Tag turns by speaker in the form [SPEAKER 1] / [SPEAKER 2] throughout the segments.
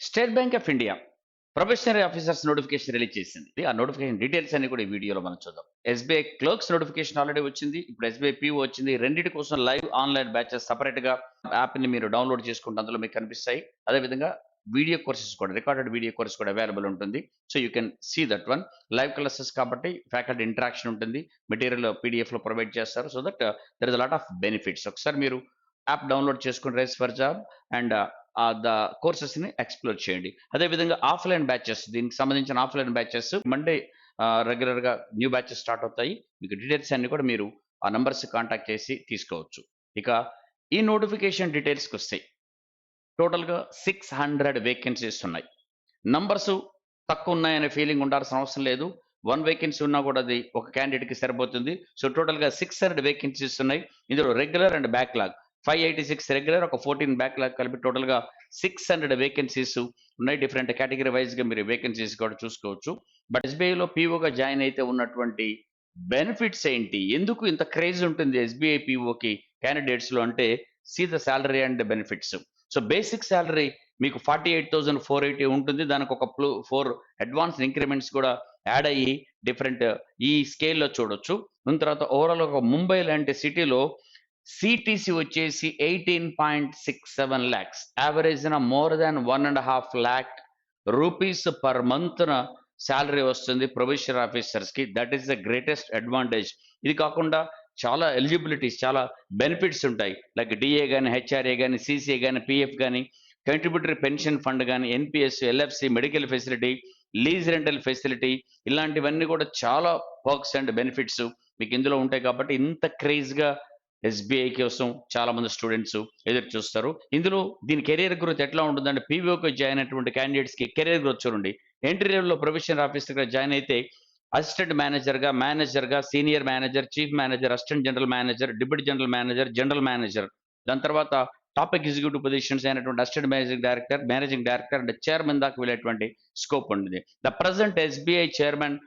[SPEAKER 1] State bank of India probationary officers notification release చేసింది. ఆ notification details అన్ని కూడా ఈ వీడియోలో మనం చూద్దాం. ఎస్బీఐ క్లర్క్స్ నోటిఫికేషన్ ఆల్రెడీ వచ్చింది. ఇప్పుడు ఎస్బీఐ పీఓ వచ్చింది. రెండింటి కోసం లైవ్ ఆన్లైన్ బ్యాచెస్ సపరేట్ గా యాప్ ని మీరు డౌన్లోడ్ చేసుకుంటే అందులో మీకు కనిపిస్తాయి. అదేవిధంగా వీడియో కోర్సెస్ కూడా, రికార్డెడ్ వీడియో కోర్స్ కూడా అవైలబుల్ ఉంటుంది. So you can see that one. Live classes కాబట్టి ఫ్యాకల్టీ ఇంటరాక్షన్ ఉంటుంది. మెటీరియల్ పీడిఎఫ్ లో ప్రొవైడ్ చేస్తారు. So that there is a lot of benefits. ఒకసారి మీరు యాప్ డౌన్లోడ్ చేసుకుని rise for job and the courses ని ఎక్స్ప్లోర్ చేయండి. అదేవిధంగా ఆఫ్లైన్ బ్యాచెస్, దీనికి సంబంధించిన ఆఫ్లైన్ బ్యాచెస్ మండే రెగ్యులర్ గా న్యూ బ్యాచెస్ స్టార్ట్ అవుతాయి. మీకు డీటెయిల్స్ అన్ని కూడా మీరు ఆ నంబర్స్ కాంటాక్ట్ చేసి తీసుకోవచ్చు. ఇక ఈ నోటిఫికేషన్ డీటెయిల్స్కి వస్తాయి. టోటల్గా 600 వేకెన్సీస్ ఉన్నాయి. నంబర్స్ తక్కువ ఉన్నాయనే ఫీలింగ్ ఉండాల్సిన అవసరం లేదు. 1 వేకెన్సీ ఉన్నా కూడా అది ఒక క్యాండిడేట్కి సరిపోతుంది. సో టోటల్గా 600 వేకెన్సీస్ ఉన్నాయి. ఇందులో రెగ్యులర్ అండ్ బ్యాక్లాగ్ 586 రెగ్యులర్, ఒక 14 బ్యాక్లాగ్ కలిపి టోటల్గా 600 వేకెన్సీస్ ఉన్నాయి. డిఫరెంట్ కేటగిరీ వైజ్గా మీరు వేకెన్సీస్ కూడా చూసుకోవచ్చు. బట్ ఎస్బీఐలో పీఓగా జాయిన్ అయితే ఉన్నటువంటి బెనిఫిట్స్ ఏంటి, ఎందుకు ఇంత క్రేజ్ ఉంటుంది ఎస్బీఐ పీఓకి క్యాండిడేట్స్లో అంటే, see the salary and benefits. So basic salary మీకు 48,480 ఉంటుంది. దానికి ఒక 4 అడ్వాన్స్ ఇంక్రిమెంట్స్ కూడా యాడ్ అయ్యి డిఫరెంట్ ఈ స్కేల్లో చూడొచ్చు. దాని తర్వాత ఓవరాల్ ఒక ముంబై లాంటి సిటీలో సిటీసీ వచ్చేసి 18.67 lakhs, average more than 1.5 lakh rupees per month salary వస్తుంది ప్రొబేషనరీ ఆఫీసర్స్ కి. That is the greatest advantage. ఇది కాకుండా చాలా ఎలిజిబిలిటీస్, చాలా బెనిఫిట్స్ ఉంటాయి. లైక్ డిఏ కానీ, హెచ్ఆర్ఏ కానీ, సిసిఏ కానీ, పిఎఫ్ కానీ, కంట్రిబ్యూటరీ పెన్షన్ ఫండ్ కానీ, NPS, LFC, medical facility, lease rental facility, ఇలాంటివన్నీ కూడా చాలా పర్క్స్ అండ్ బెనిఫిట్స్ మీకు ఇందులో ఉంటాయి. కాబట్టి ఇంత క్రేజ్గా ఎస్బీఐ కోసం చాలా మంది స్టూడెంట్స్ ఎదురు చూస్తారు. ఇందులో దీని కెరీర్ గ్రోత్ ఎట్లా ఉంటుందంటే, పీవీఓకి జాయిన్ అయినటువంటి క్యాండిడేట్స్కి కెరీర్ గ్రోత్ చూడండి. ఎంట్రీ లెవెల్లో ప్రొఫెషనల్ ఆఫీసర్గా జాయిన్ అయితే అసిస్టెంట్ మేనేజర్గా, senior manager, chief manager, assistant general manager, deputy general manager, general manager, దాని తర్వాత టాప్ ఎగ్జిక్యూటివ్ పొజిషన్స్ అయినటువంటి assistant managing director and chairman దాకా వెళ్ళేటువంటి స్కోప్ ఉంటుంది. The present SBI chairman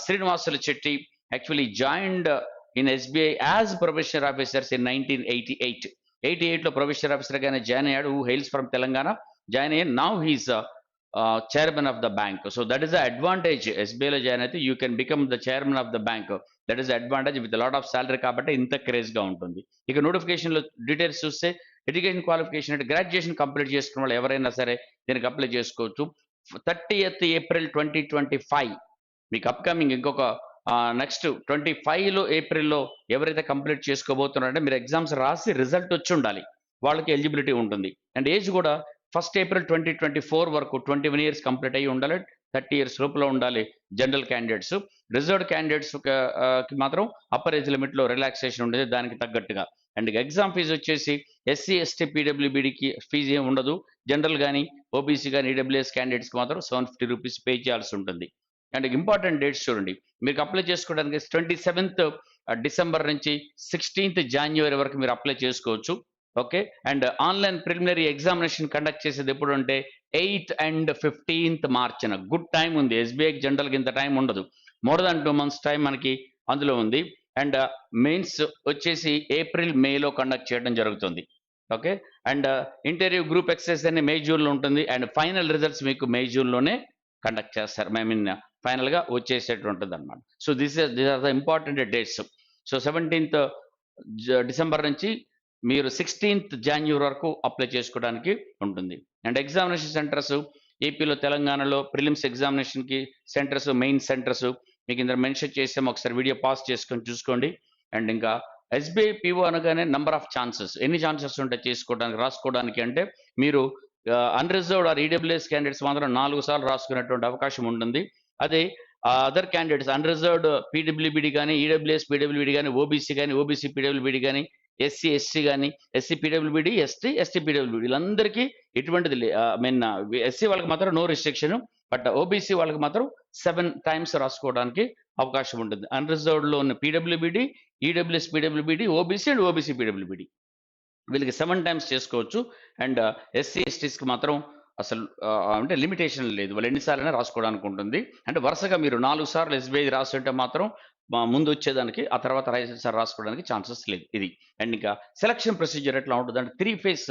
[SPEAKER 1] Srinivasulu Chetty actually joined in SBI as professional officers in 1988. 88 లో professional officer గానే join అయ్యాడు. Who hails from Telangana. Join అయ్యి now he's chairman of the bank. So that is the advantage. ఎస్బీఐలో join అయితే you can become the chairman of the bank. That is advantage with lot of salary. కాబట్టి ఇంత craze గా ఉంటుంది. ఇక notification లో details చూస్తే, ఎడ్యుకేషన్ క్వాలిఫికేషన్ అంటే గ్రాడ్యుయేషన్ కంప్లీట్ చేసుకున్న వాళ్ళు ఎవరైనా సరే దీనికి అప్లై చేసుకోవచ్చు. 30th April 2025 మీకు అప్కమింగ్ ఇంకొక నెక్స్ట్ 25 ఏప్రిల్లో ఎవరైతే కంప్లీట్ చేసుకోబోతున్నారంటే, మీరు ఎగ్జామ్స్ రాసి రిజల్ట్ వచ్చి ఉండాలి, వాళ్ళకి ఎలిజిబిలిటీ ఉంటుంది. అండ్ ఏజ్ కూడా 1st April 2024 వరకు 21 years కంప్లీట్ అయ్యి ఉండాలి. 30 years లోపల ఉండాలి జనరల్ క్యాండిడేట్స్. రిజర్వ్డ్ క్యాండిడేట్స్ కి మాత్రం అప్పర్ ఏజ్ లిమిట్ లో రిలాక్సేషన్ ఉండేది దానికి తగ్గట్టుగా. అండ్ ఎగ్జామ్ ఫీజు వచ్చేసి ఎస్సీ, ఎస్టీ, పీడబ్ల్యూబీడీకి ఫీజు ఏమి ఉండదు. జనరల్ కానీ, ఓబీసీ కానీ, ఈడబ్ల్యూఎస్ క్యాండిడేట్స్కి మాత్రం 750 రూపీస్ పే చేయాల్సి ఉంటుంది. అండ్ ఇంపార్టెంట్ డేట్స్ చూడండి. మీకు అప్లై చేసుకోవడానికి 27th December నుంచి 16th January వరకు మీరు అప్లై చేసుకోవచ్చు. Okay. And online preliminary examination conduct చేసేది ఎప్పుడు అంటే 8th and 15th March. Good time ఉంది. ఎస్బీఐకి జనరల్గా ఇంత టైం ఉండదు. మోర్ దాన్ 2 months టైం మనకి అందులో ఉంది. అండ్ మెయిన్స్ వచ్చేసి ఏప్రిల్, మేలో కండక్ట్ చేయడం జరుగుతుంది. Okay. And interview, group exercise అన్ని మే, జూన్లో ఉంటుంది. అండ్ ఫైనల్ రిజల్ట్స్ మీకు మే, జూన్లోనే కండక్ట్ చేస్తారు. ఫైనల్ గా వచ్చేసేటువంటిది అనమాట. So these are the important dates. So 17th December నుంచి మీరు 16th January వరకు అప్లై చేసుకోవడానికి ఉంటుంది. అండ్ ఎగ్జామినేషన్ సెంటర్స్ ఏపీలో, తెలంగాణలో ప్రిలిమ్స్ ఎగ్జామినేషన్ కి సెంటర్స్, మెయిన్ సెంటర్స్ మీకు ఇందులో మెన్షన్ చేసాము. ఒకసారి వీడియో పాస్ చేసుకొని చూసుకోండి. అండ్ ఇంకా ఎస్బీఐ పీఓ అనగానే నంబర్ ఆఫ్ ఛాన్సెస్, ఎన్ని ఛాన్సెస్ ఉంటాయి చేసుకోవడానికి, రాసుకోవడానికి అంటే, మీరు అన్రిజర్వ్డ్ ఆర్ ఈడబ్ల్యూఎస్ క్యాండిడేట్స్ మాత్రం 4 సార్లు రాసుకునేటువంటి అవకాశం ఉంటుంది. అదే అదర్ క్యాండిడేట్స్ అన్రిజర్వ్డ్ పీడబ్ల్యూబీడీ కానీ, ఈడబ్ల్యూఎస్ పీడబ్ల్యూబీడీ కానీ, ఓబీసీ కానీ, ఓబీసీ పీడబ్ల్యూబీడీ కానీ, ఎస్సీ, ఎస్సీ కానీ, ఎస్సీ పీడబ్ల్యూబీడీ, ఎస్టీ పీడబ్ల్యూబీడీ, వీళ్ళందరికీ ఎటువంటిది ఎస్సీ వాళ్ళకి మాత్రం నో రిస్ట్రిక్షన్. బట్ ఓబీసీ వాళ్ళకి మాత్రం 7 times రాసుకోవడానికి అవకాశం ఉంటుంది. అన్రిజర్వ్డ్ లో ఉన్న PWBD, EWS PWBD, OBC and OBC PWBD వీళ్ళకి 7 times చేసుకోవచ్చు. అండ్ ఎస్సీ, ఎస్టీస్కి మాత్రం అసలు అంటే లిమిటేషన్ లేదు, వాళ్ళు ఎన్నిసార్లైనా రాసుకోవడానికి ఉంటుంది. అంటే వరుసగా మీరు 4 సార్లు ఎస్బీఐ రాస్తుంటే మాత్రం ముందు వచ్చేదానికి, ఆ తర్వాత రాసుకోవడానికి ఛాన్సెస్ లేదు ఇది. అండ్ ఇంకా సెలక్షన్ ప్రొసీజర్ ఎట్లా ఉంటుంది అంటే, 3 phase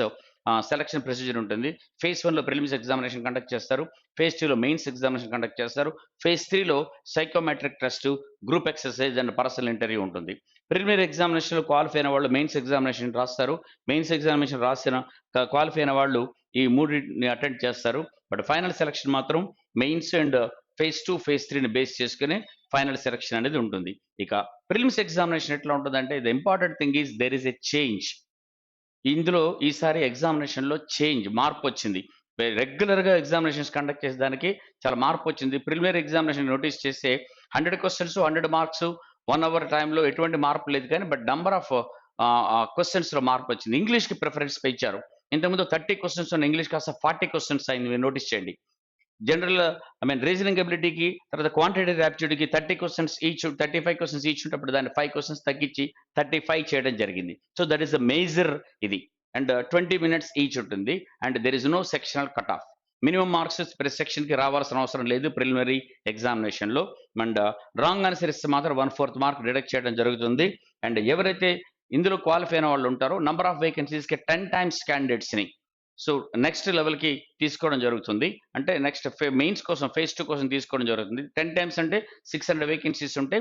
[SPEAKER 1] సెలక్షన్ ప్రొసీజర్ ఉంటుంది. ఫేజ్ 1లో ప్రిలిమ్స్ ఎగ్జామినేషన్ కండక్ట్ చేస్తారు. ఫేజ్ 2లో మెయిన్స్ ఎగ్జామినేషన్ కండక్ట్ చేస్తారు. ఫేజ్ 3లో psychometric test, group exercise and personal interview ఉంటుంది. ప్రిలిమినరీ ఎగ్జామినేషన్లో క్వాలిఫై అయిన వాళ్ళు మెయిన్స్ ఎగ్జామినేషన్ రాస్తారు. మెయిన్స్ ఎగ్జామినేషన్ రాసిన క్వాలిఫై అయిన వాళ్ళు ఈ మూడింటిని అటెండ్ చేస్తారు. బట్ ఫైనల్ సెలక్షన్ మాత్రం మెయిన్స్ అండ్ ఫేజ్ 2, ఫేజ్ 3ని బేస్ చేసుకుని ఫైనల్ సెలక్షన్ అనేది ఉంటుంది. ఇక ప్రిలిమ్స్ ఎగ్జామినేషన్ ఎట్లా ఉంటుందంటే the important thing is there is a change. ఇందులో ఈసారి ఎగ్జామినేషన్లో మార్పు వచ్చింది. రెగ్యులర్గా ఎగ్జామినేషన్స్ కండక్ట్ చేసేదానికి చాలా మార్పు వచ్చింది. ప్రిలిమినరీ ఎగ్జామినేషన్ నోటీస్ చేస్తే 100 క్వశ్చన్స్ 100 మార్క్స్ 1 అవర్ టైంలో ఎటువంటి మార్పు లేదు, కానీ బట్ నంబర్ ఆఫ్ క్వశ్చన్స్లో మార్పు వచ్చింది. ఇంగ్లీష్కి ప్రిఫరెన్స్ ఇచ్చారు. ఇంతకుముందు 30 క్వశ్చన్స్ ఉన్న ఇంగ్లీష్ కాస్త 40 క్వశ్చన్స్ అయింది. మీరు నోటీస్ చేయండి. జనరల్ రీజనింగ్ అబిలిటీకి, తర్వాత క్వాంటిటేటివ్ యాప్టిట్యూడ్కి 30 క్వశ్చన్స్ ఈచ్, 35 క్వశ్చన్స్ ఈచ్ ఉంటప్పుడు దాన్ని 5 క్వశ్చన్స్ తగ్గించి 35 చేయడం జరిగింది. So that is the major ఇది. అండ్ 20 మినిట్స్ ఈచ్ ఉంటుంది. And there is no sectional cut off. Minimum marks ప్రతి సెక్షన్కి రావాల్సిన అవసరం లేదు ప్రిలిమినరీ ఎగ్జామినేషన్లో. అండ్ రాంగ్ ఆన్సర్ ఇస్తే మాత్రం 1/4 మార్క్ డిడక్ట్ చేయడం జరుగుతుంది. అండ్ ఎవరైతే ఇందులో క్వాలిఫై అయిన వాళ్ళు ఉంటారో నంబర్ ఆఫ్ వేకెన్సీస్కి 10 టైమ్స్ క్యాండిడేట్స్ని సో నెక్స్ట్ లెవెల్కి తీసుకోవడం జరుగుతుంది. అంటే నెక్స్ట్ మెయిన్స్ కోసం ఫేజ్ 2 కోసం తీసుకోవడం జరుగుతుంది. 10 టైమ్స్ అంటే 600 వేకెన్సీస్ ఉంటే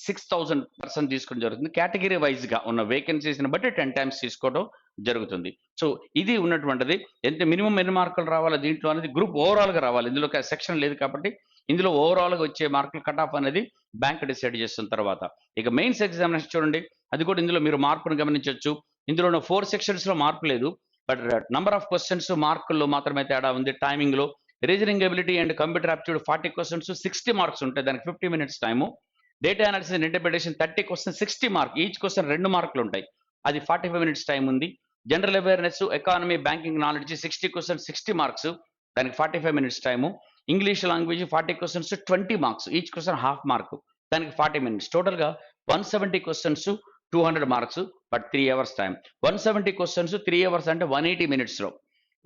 [SPEAKER 1] 6000 పర్సన్ తీసుకోవడం జరుగుతుంది. కేటగిరీ వైజ్గా ఉన్న వేకెన్సీస్ని బట్టి 10 టైమ్స్ తీసుకోవడం జరుగుతుంది. సో ఇది ఉన్నటువంటిది. ఎంత మినిమం ఎన్ని మార్కులు రావాలో దీంట్లో అనేది గ్రూప్ ఓవరాల్గా రావాలి. ఇందులో సెక్షన్ లేదు కాబట్టి ఇందులో ఓవరాల్గా వచ్చే మార్కులు కట్ ఆఫ్ అనేది బ్యాంక్ డిసైడ్ చేస్తున్న తర్వాత. ఇక మెయిన్స్ ఎగ్జామినేషన్ చూడండి, అది కూడా ఇందులో మీరు మార్పును గమనించవచ్చు. ఇందులో 4 సెక్షన్స్లో మార్పు లేదు, బట్ నంబర్ ఆఫ్ క్వశ్చన్స్ మార్కుల్లో మాత్రమే తేడా ఉంది. టైమింగ్లో reasoning ability and computer aptitude 40 questions 60 marks ఉంటాయి, దానికి 50 minutes time. Data analysis and interpretation 30 question 60 mark, each question 2 మార్కులు ఉంటాయి, అది 45 మినిట్స్ టైం ఉంది. General awareness, economy, banking knowledge 60 question 60 marks, దానికి 45 minutes time. English language 40 questions 20 marks, each question half mark, దానికి 40 minutes. టోటల్గా 170 questions 200 marks, but 3 hours time. 170 questions 3 hours అంటే 180 మినిట్స్లో.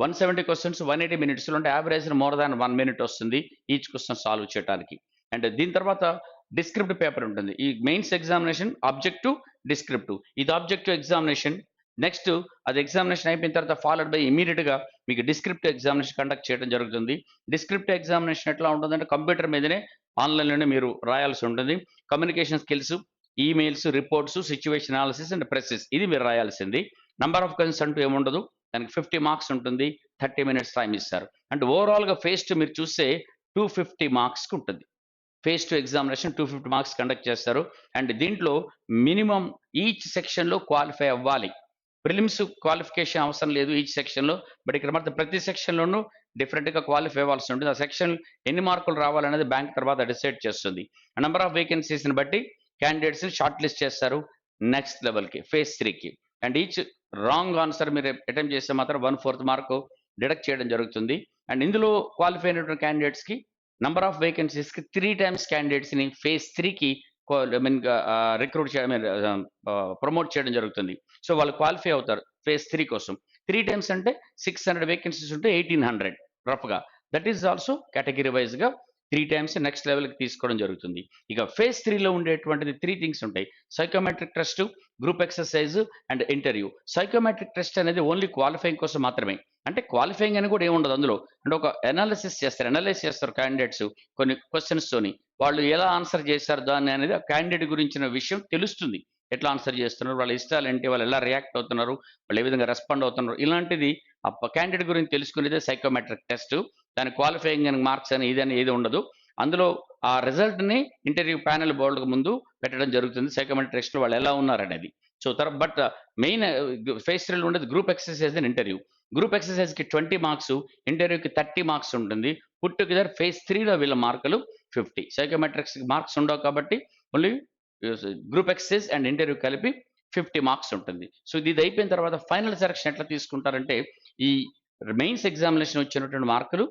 [SPEAKER 1] 170 questions 180 మినిట్స్లో అంటే యావరేజ్ మోర్ దాన్ 1 మినిట్ వస్తుంది each question solve చేయడానికి. And దీని తర్వాత డిస్క్రిప్టివ్ పేపర్ ఉంటుంది. ఈ మెయిన్స్ ఎగ్జామినేషన్ ఆబ్జెక్టివ్, డిస్క్రిప్టివ్. ఇది ఆబ్జెక్టివ్ ఎగ్జామినేషన్. నెక్స్ట్ అది ఎగ్జామినేషన్ అయిపోయిన తర్వాత ఫాలోడ్ బై ఇమీడియట్గా మీకు డిస్క్రిప్టివ్ ఎగ్జామినేషన్ కండక్ట్ చేయడం జరుగుతుంది. డిస్క్రిప్టివ్ ఎగ్జామినేషన్ ఎట్లా ఉంటుందంటే కంప్యూటర్ మీదనే ఆన్లైన్లోనే మీరు రాయాల్సి ఉంటుంది. Communication skills, emails, reports, situation analysis and precis, ఇది మీరు రాయాల్సింది. నంబర్ ఆఫ్ క్వశ్చన్స్ అంటూ ఏముండదు, దానికి 50 మార్క్స్ ఉంటుంది, 30 మినిట్స్ టైం ఇస్తారు. అండ్ ఓవరాల్గా ఫేజ్ 2 మీరు చూస్తే 250 మార్క్స్కి ఉంటుంది. ఫేజ్ 2 ఎగ్జామినేషన్ 250 మార్క్స్ కండక్ట్ చేస్తారు. అండ్ దీంట్లో మినిమం ఈచ్ సెక్షన్లో క్వాలిఫై అవ్వాలి. ప్రిలిమ్స్ క్వాలిఫికేషన్ అవసరం లేదు ఈచ్ సెక్షన్లో, బట్ ఇక్కడ మాత్రం ప్రతి సెక్షన్లోనూ డిఫరెంట్గా క్వాలిఫై అవ్వాల్సి ఉంటుంది. ఆ సెక్షన్ ఎన్ని మార్కులు రావాలనేది బ్యాంక్ తర్వాత డిసైడ్ చేస్తుంది. నంబర్ ఆఫ్ వేకెన్సీస్ని బట్టి క్యాండిడేట్స్ని షార్ట్ లిస్ట్ చేస్తారు నెక్స్ట్ లెవెల్కి, ఫేజ్ 3కి. అండ్ ఈచ్ రాంగ్ ఆన్సర్ మీరు అటెంప్ట్ చేస్తే మాత్రం 1/4 మార్కు డిడక్ట్ చేయడం జరుగుతుంది. అండ్ ఇందులో క్వాలిఫై అయినటువంటి క్యాండిడేట్స్కి నంబర్ ఆఫ్ వేకెన్సీస్కి 3 టైమ్స్ క్యాండిడేట్స్ని ఫేజ్ 3కి రిక్రూట్ చేయడం, ప్రమోట్ చేయడం జరుగుతుంది. సో వాళ్ళు క్వాలిఫై అవుతారు ఫేజ్ 3 కోసం. 3 టైమ్స్ అంటే 600 వేకెన్సీస్ ఉంటే 1800 రఫ్గా. దట్ ఈస్ ఆల్సో కేటగిరీ వైజ్గా 3 టైమ్స్ నెక్స్ట్ లెవెల్కి తీసుకోవడం జరుగుతుంది. ఇక ఫేజ్ 3లో ఉండేటువంటిది 3 థింగ్స్ ఉంటాయి: psychometric test, group exercise and interview. Psychometric test అనేది ఓన్లీ క్వాలిఫైయింగ్ కోసం మాత్రమే. అంటే క్వాలిఫైయింగ్ అని కూడా ఏముండదు అందులో. అంటే ఒక అనలైజ్ చేస్తారు క్యాండిడేట్స్ కొన్ని క్వశ్చన్స్తోని. వాళ్ళు ఎలా ఆన్సర్ చేశారు దాన్ని అనేది ఆ క్యాండిడేట్ గురించిన విషయం తెలుస్తుంది. ఎట్లా ఆన్సర్ చేస్తున్నారు, వాళ్ళ ఇష్టాలు ఏంటి, వాళ్ళు ఎలా రియాక్ట్ అవుతున్నారు, వాళ్ళు ఏ విధంగా రెస్పాండ్ అవుతున్నారు, ఇలాంటిది ఆ క్యాండిడేట్ గురించి తెలుసుకునేదే సైకోమెట్రిక్ టెస్ట్. దాని క్వాలిఫైయింగ్ అని మార్క్స్ అని ఇదని ఏది ఉండదు. అందులో ఆ రిజల్ట్ని ఇంటర్వ్యూ ప్యానెల్ బోర్డుకు ముందు పెట్టడం జరుగుతుంది సైకోమెట్రిక్ టెస్ట్లో వాళ్ళు ఎలా ఉన్నారనేది. సో బట్ మెయిన్ ఫేజ్ 3లో ఉండేది group exercise and interview. Group ఎక్సర్సైజ్కి 20 మార్క్స్, ఇంటర్వ్యూకి 30 మార్క్స్ ఉంటుంది. పుట్ టుగెదర్ ఫేజ్ 3లో వీళ్ళ మార్కులు 50. సైకోమెట్రిక్స్ మార్క్స్ ఉండవు కాబట్టి only group exercise and interview కలిపి 50 మార్క్స్ ఉంటుంది. సో ఇది అయిపోయిన తర్వాత ఫైనల్ సెలక్షన్ ఎట్లా తీసుకుంటారంటే ఈ మెయిన్స్ ఎగ్జామినేషన్ వచ్చినటువంటి మార్కులు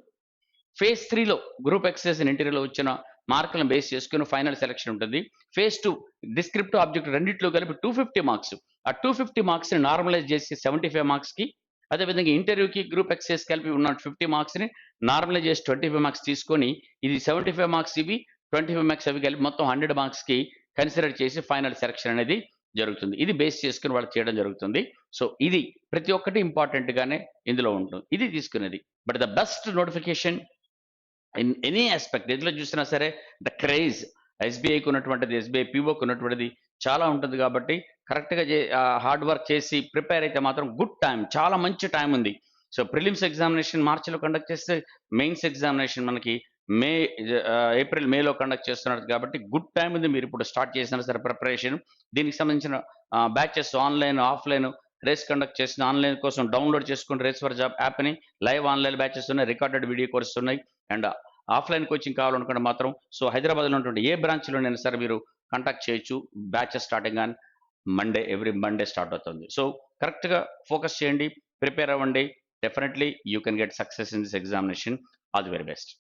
[SPEAKER 1] ఫేజ్ 3లో గ్రూప్ ఎక్సర్సైజ్ అండ్ ఇంటర్వ్యూలో వచ్చిన మార్కులను బేస్ చేసుకుని ఫైనల్ సెలక్షన్ ఉంటుంది. ఫేజ్ 2 డిస్క్రిప్టివ్ ఆబ్జెక్ట్ రెండిట్లో కలిపి 250 మార్క్స్. ఆ 250 మార్క్స్ని నార్మలైజ్ చేసి 75 మార్క్స్కి, అదేవిధంగా ఇంటర్వ్యూకి గ్రూప్ ఎక్సర్సైజ్ కలిపి ఉన్న 50 మార్క్స్ని నార్మలైజ్ చేసి 25 మార్క్స్ తీసుకొని ఇది 75 మార్క్స్ ఇవి 25 మార్క్స్ అవి కలిపి మొత్తం 100 మార్క్స్కి కన్సిడర్ చేసి ఫైనల్ సెలక్షన్ అనేది జరుగుతుంది. ఇది బేస్ చేసుకుని వాళ్ళు చేయడం జరుగుతుంది. సో ఇది ప్రతి ఒక్కటి ఇంపార్టెంట్ గానే ఇందులో ఉంటుంది. ఇది తీసుకునేది. But the best notification in any aspect ఎందులో చూసినా సరే ద క్రేజ్ ఎస్బీఐకి ఉన్నటువంటిది, ఎస్బీఐ పీఓకి ఉన్నటువంటిది చాలా ఉంటుంది. కాబట్టి కరెక్ట్గా హార్డ్ వర్క్ చేసి ప్రిపేర్ అయితే మాత్రం గుడ్ టైం, చాలా మంచి టైం ఉంది. సో ప్రిలిమ్స్ ఎగ్జామినేషన్ మార్చిలో కండక్ట్ చేస్తే మెయిన్స్ ఎగ్జామినేషన్ మనకి ఏప్రిల్ మేలో కండక్ట్ చేస్తున్నారు. కాబట్టి గుడ్ టైం ఉంది. మీరు ఇప్పుడు స్టార్ట్ చేసినా సరే ప్రిపరేషన్. దీనికి సంబంధించిన batches online offline race conduct చేసిన ఆన్లైన్ కోసం డౌన్లోడ్ చేసుకుని రేస్ ఫర్ జాబ్ యాప్ని, లైవ్ ఆన్లైన్ బ్యాచెస్ ఉన్నాయి, రికార్డెడ్ వీడియో కోర్సెస్ ఉన్నాయి. అండ్ ఆఫ్లైన్ కోచింగ్ కావాలనుకుంటే మాత్రం సో హైదరాబాద్లో ఉన్నటువంటి ఏ బ్రాంచ్లోనైనా సరే మీరు కాంటాక్ట్ చేయొచ్చు. Batches starting on Monday, every Monday start అవుతుంది. సో కరెక్ట్గా ఫోకస్ చేయండి, ప్రిపేర్ అవ్వండి. Definitely you can get success in this examination. All the very best.